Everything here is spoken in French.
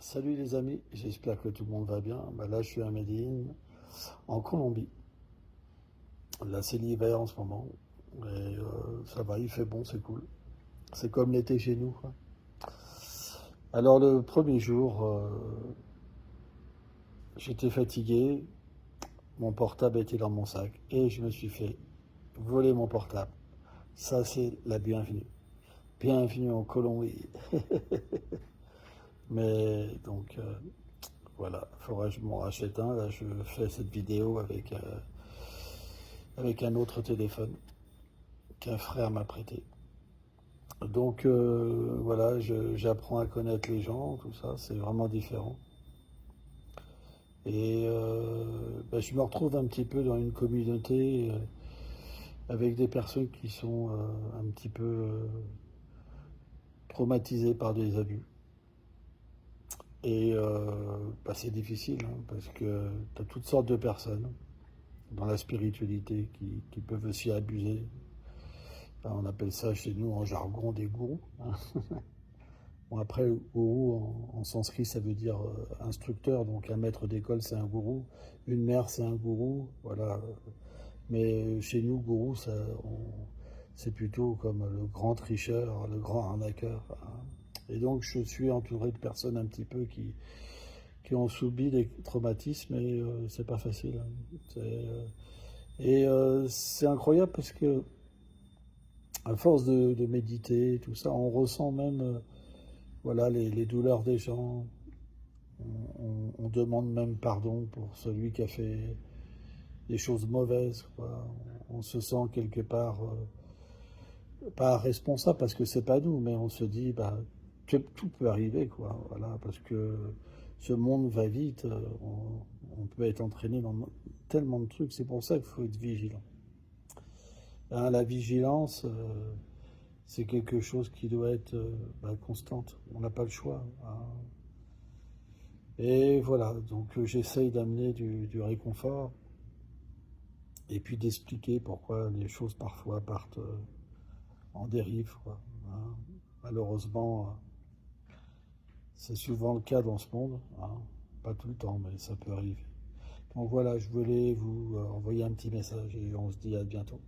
Salut les amis, j'espère que tout le monde va bien. Là, je suis à Medellín, en Colombie. Là, c'est l'hiver en ce moment. Et ça va, il fait bon, c'est cool. C'est comme l'été chez nous, quoi. Alors, le premier jour, j'étais fatigué, mon portable était dans mon sac et je me suis fait voler mon portable. Ça, c'est la bienvenue. Bienvenue en Colombie. Mais donc, voilà, faudrait que je m'en rachète un. Là, je fais cette vidéo avec un autre téléphone qu'un frère m'a prêté. Donc voilà, j'apprends à connaître les gens, tout ça, c'est vraiment différent. Et je me retrouve un petit peu dans une communauté avec des personnes qui sont un petit peu traumatisées par des abus. Et c'est difficile, hein, parce que tu as toutes sortes de personnes dans la spiritualité qui peuvent aussi abuser. Enfin, on appelle ça chez nous en jargon des gourous, hein. Bon, après, gourou en sanskrit, ça veut dire instructeur, donc un maître d'école, c'est un gourou. Une mère, c'est un gourou, voilà. Mais chez nous, gourou, c'est plutôt comme le grand tricheur, le grand arnaqueur, hein. Et donc, je suis entouré de personnes un petit peu qui ont subi des traumatismes et c'est pas facile, hein. C'est incroyable parce que, à force de méditer, tout ça, on ressent même voilà, les douleurs des gens. On demande même pardon pour celui qui a fait des choses mauvaises, quoi. On se sent quelque part pas responsable parce que c'est pas nous, mais on se dit bah tout peut arriver, quoi. Voilà, parce que ce monde va vite, on peut être entraîné dans tellement de trucs. C'est pour ça qu'il faut être vigilant. Hein, la vigilance, c'est quelque chose qui doit être constante. On n'a pas le choix, hein. Et voilà, donc j'essaye d'amener du réconfort et puis d'expliquer pourquoi les choses parfois partent en dérive, quoi, hein. Malheureusement, c'est souvent le cas dans ce monde, hein. Pas tout le temps, mais ça peut arriver. Donc voilà, je voulais vous envoyer un petit message et on se dit à bientôt.